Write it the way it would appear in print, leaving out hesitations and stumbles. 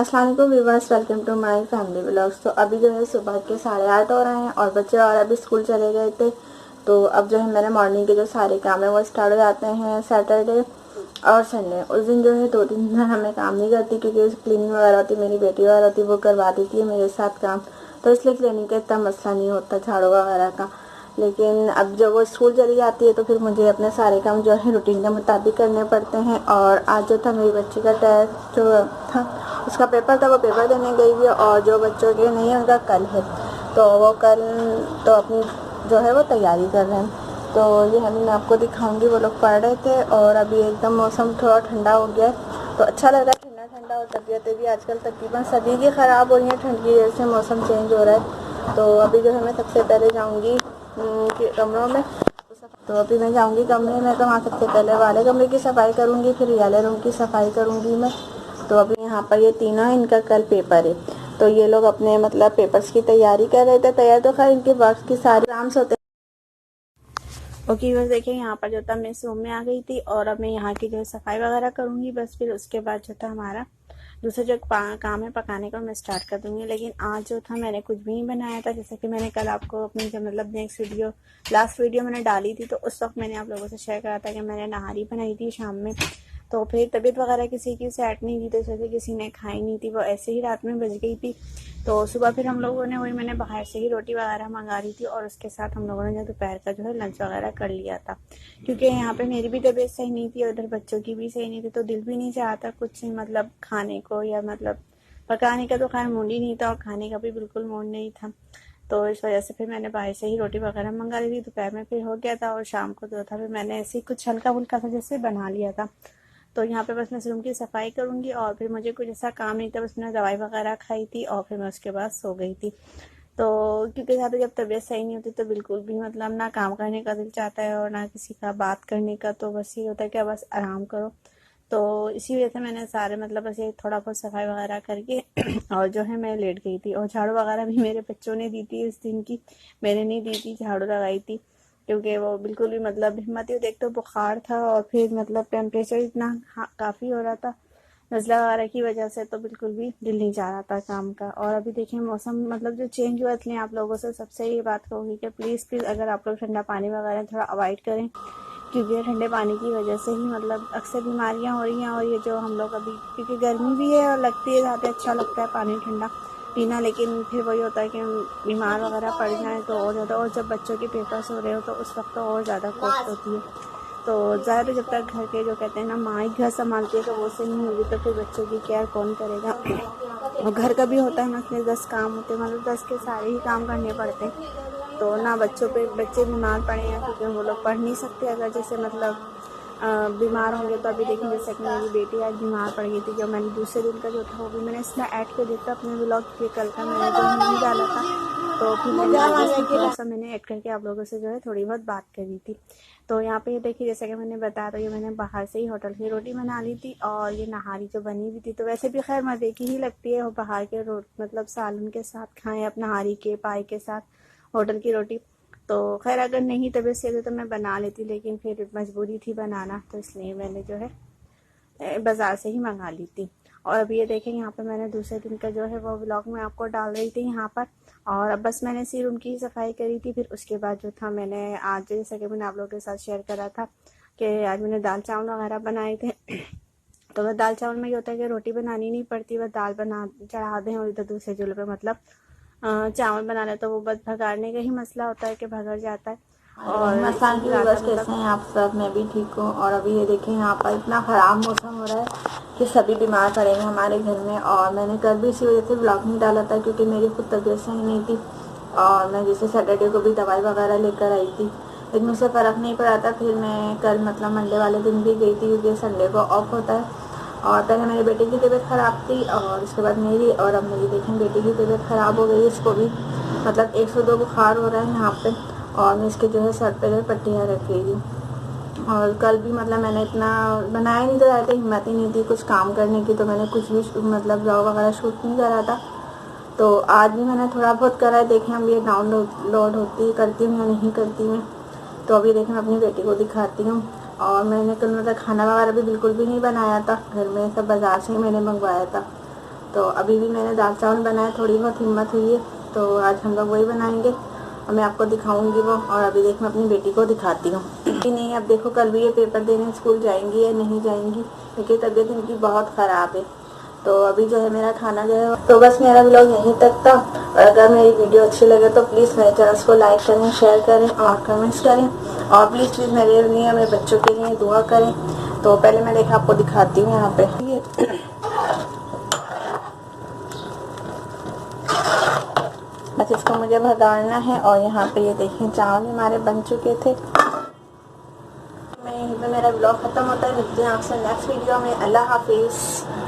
अस्सलाम वालेकुम viewers, welcome to my family vlogs. तो अभी जो है सुबह के 8:30 हो रहे हैं और बच्चे और अभी स्कूल चले गए थे। तो अब जो है मेरे मॉर्निंग के जो सारे काम है वो स्टार्ट हो जाते हैं। सैटरडे और संडे उस दिन जो है 2-3 दिन हमें काम नहीं करती, क्योंकि क्लीनिंग वगैरह होती, मेरी बेटी वगैरह होती, वो करवा देती है मेरे साथ काम। तो इसलिए क्लीनिंग का इतना मसला नहीं होता, झाड़ू वगैरह का। लेकिन अब जब वो स्कूल चली जाती है तो फिर मुझे अपने सारे काम जो है रूटीन के मुताबिक करने पड़ते हैं। और आज जो था मेरी बच्ची का टेस्ट जो था, उसका पेपर था, वो पेपर देने गई हुई है। और जो बच्चों के नहीं है उनका कल है, तो वो कल तो अपनी जो है वो तैयारी कर रहे हैं। तो ये मैं आपको दिखाऊंगी। वो लोग पढ़ रहे थे और अभी एकदम मौसम थोड़ा ठंडा हो गया है, तो अच्छा लग रहा है ठंडा ठंडा। और तबीयतें भी आजकल तकरीबन सभी की ख़राब हो रही हैं ठंड की वजह से, मौसम चेंज हो रहा है। तो अभी जो है मैं सबसे पहले जाऊँगी कमरों में। तो अभी मैं जाऊँगी कमरे में, तो वहाँ सबसे पहले वाले कमरे की सफाई करूँगी, फिर वाले रूम की सफाई करूँगी मैं। तो अभी यहाँ पर ये तीनों है, इनका कल पेपर है। तो ये लोग अपने मतलब पेपर्स की तैयारी कर रहे थे। तैयार तो खैर इनके वर्क की सारी एग्जाम्स होते हैं। ओके बस देखिए, यहाँ पर जो था मैं इस रूम में आ गई थी और अब मैं यहाँ की जो है सफाई वगैरह करूँगी बस। फिर उसके बाद जो था हमारा दूसरा जो काम है पकाने का मैं स्टार्ट कर दूँगी। लेकिन आज जो था मैंने कुछ भी नहीं बनाया था। जैसे कि मैंने कल आपको अपनी जो मतलब लास्ट वीडियो मैंने डाली थी, तो उस वक्त मैंने आप लोगों से शेयर करा था कि मैंने नहारी बनाई थी शाम में। तो फिर तबीयत वगैरह किसी की सेट नहीं थी, तो जैसे किसी ने खाई नहीं थी, वो ऐसे ही रात में बज गई थी। तो सुबह फिर हम लोगों ने वही मैंने बाहर से ही रोटी वगैरह मंगा ली थी और उसके साथ हम लोगों ने जो दोपहर का जो है लंच वगैरह कर लिया था। क्योंकि यहाँ पे मेरी भी तबीयत सही नहीं थी और उधर बच्चों की भी सही नहीं थी, तो दिल भी नहीं चाहता कुछ मतलब खाने को, या मतलब पकाने का तो खैर मूड ही नहीं था और खाने का भी बिल्कुल मूड नहीं था। तो इस वजह से फिर मैंने बाहर से ही रोटी वगैरह मंगा ली थी। दोपहर में फिर हो गया था और शाम को जो था फिर मैंने ऐसे ही कुछ हल्का फुल्का सा जैसे बना लिया था। तो यहाँ पे बस मैं इस रूम की सफाई करूँगी और फिर मुझे कुछ ऐसा काम नहीं था, बस मैंने दवाई वगैरह खाई थी और फिर मैं उसके बाद सो गई थी। तो क्योंकि ज़्यादा जब तबीयत सही नहीं होती तो बिल्कुल भी मतलब ना काम करने का दिल चाहता है और ना किसी का बात करने का, तो बस ये होता है कि बस आराम करो। तो इसी वजह से मैंने सारे मतलब बस ये थोड़ा बहुत सफाई वगैरह करके और जो है मैं लेट गई थी। और झाड़ू वगैरह भी मेरे बच्चों ने दी थी इस दिन की, मैंने नहीं दी थी, झाड़ू लगाई थी। क्योंकि वो बिल्कुल भी मतलब हिम्मत ही, देख तो बुखार था और फिर मतलब टेम्परेचर इतना काफ़ी हो रहा था नज़ला वगैरह की वजह से, तो बिल्कुल भी दिल नहीं चाह रहा था काम का। और अभी देखिए मौसम मतलब जो चेंज हुआ, इसलिए आप लोगों से सबसे ये बात कहूँगी कि प्लीज़ अगर आप लोग ठंडा पानी वगैरह थोड़ा अवॉइड करें, क्योंकि ठंडे पानी की वजह से ही मतलब अक्सर बीमारियां हो रही हैं। और ये जो हम लोग अभी क्योंकि गर्मी भी है और लगती है ज़्यादा अच्छा लगता है पानी ठंडा पीना, लेकिन फिर वही होता है कि बीमार वगैरह पड़ जाए तो और ज़्यादा। और जब बच्चों के पेपर्स हो रहे हो तो उस वक्त तो और ज़्यादा कॉस्ट होती है। तो ज़्यादा जब तक घर के जो कहते हैं ना माँ ही घर संभालती है, तो वो सही नहीं होगी तो फिर बच्चों की केयर कौन करेगा। और घर का भी होता है ना, इसमें 10 काम होते हैं, मतलब 10 के सारे ही काम करने पड़ते हैं। तो ना बच्चे बीमार पड़े हैं, क्योंकि वो लोग पढ़ नहीं सकते अगर जैसे मतलब बीमार होंगे। तो अभी देखिए जैसे कि मेरी बेटी आज बीमार पड़ गई थी, जो मैंने दूसरे दिन का जो था वो भी मैंने इसमें ऐड कर दिया था अपने व्लॉग के। कल का मैंने जो नहीं डाला था, तो फिर मैंने थोड़ा सा मैंने ऐड करके आप लोगों से जो है थोड़ी बहुत बात करी थी। तो यहाँ पे ये देखिए जैसे कि मैंने बताया, तो ये मैंने बाहर से ही होटल की रोटी बना ली थी और ये नहारी जो बनी हुई थी, तो वैसे भी खैर मज़े की ही लगती है। और बाहर के मतलब सालन के साथ खाएं, अब नहारी के पाई के साथ होटल की रोटी। तो खैर अगर नहीं तबीयत सही होती तो मैं बना लेती, लेकिन फिर मजबूरी थी बनाना, तो इसलिए मैंने जो है बाज़ार से ही मंगा ली थी। और अब ये देखें यहाँ पर मैंने दूसरे दिन का जो है वो व्लॉग मैं आपको डाल रही थी यहाँ पर। और अब बस मैंने इसी रूम की सफाई करी थी। फिर उसके बाद जो था मैंने आज जैसा कि मैंने आप लोगों के साथ शेयर करा था कि आज मैंने दाल चावल वगैरह बनाए थे। तो वह दाल चावल में ये होता है कि रोटी बनानी नहीं पड़ती, वह दाल बना चढ़ा दें और इधर दूसरे चूल्हे पे मतलब चावल बनाना, तो वो बस भगाड़ने का ही मसला होता है कि भगड़ जाता है। और मसान की बस कैसे हैं आप सब? मैं भी ठीक हूँ। और अभी ये देखें यहाँ पर इतना ख़राब मौसम हो रहा है कि सभी बीमार पड़े हैं हमारे घर में। और मैंने कल भी इसी वजह से ब्लॉग नहीं डाला था, क्योंकि मेरी खुद तबीयत सही नहीं थी और मैं जैसे सैटरडे को भी दवाई वगैरह लेकर आई थी, लेकिन मुझसे फ़र्क नहीं पड़ा था। फिर मैं कल मतलब मंडे वाले दिन भी गई थी, क्योंकि संडे को ऑफ होता है। और पहले मेरी बेटी की तबीयत ख़राब थी और उसके बाद मेरी, और अब मेरी देखें बेटी की तबीयत ख़राब हो गई। इसको भी मतलब 102 बुखार हो रहा है यहाँ पे। और मैं इसके जो है सर पे जो पट्टियाँ रखी थी। और कल भी मतलब मैंने इतना बनाया नहीं था, हिम्मत ही नहीं थी कुछ काम करने की, तो मैंने कुछ भी मतलब ब्लॉग वगैरह शूट नहीं करा था। तो आज भी मैंने थोड़ा बहुत करा है। देखें अब ये डाउनलोड होती करती हूँ या नहीं करती मैं। तो अभी देखें मैं अपनी बेटी को दिखाती हूँ। और मैंने कल मतलब खाना वगैरह भी बिल्कुल भी नहीं बनाया था घर में, सब बाज़ार से ही मैंने मंगवाया था। तो अभी भी मैंने दाल चावल बनाए, थोड़ी बहुत हिम्मत हुई है तो आज हम लोग वही बनाएंगे और मैं आपको दिखाऊंगी वो। और अभी देख मैं अपनी बेटी को दिखाती हूँ कि नहीं। अब देखो कल भी ये पेपर देने स्कूल जाएंगी या नहीं जाएंगी, क्योंकि तबीयत इनकी बहुत ख़राब है। तो अभी जो है मेरा खाना जो है, तो बस मेरा व्लॉग यहीं तक था। और अगर मेरी वीडियो अच्छी लगे तो प्लीज़ मेरे चैनल को लाइक करें, शेयर करें और कमेंट्स करें। और प्लीज़ मेरे लिए, मेरे बच्चों के लिए दुआ करें। तो पहले मैं देखा आपको दिखाती हूँ यहाँ पे बस इसको मुझे भगाना है। और यहाँ पे ये देखें चावल हमारे बन चुके थे। मैं यहीं पे मेरा ब्लॉग ख़त्म होता है। मिलते हैं आपसे नेक्स्ट वीडियो में। अल्लाह हाफिज़।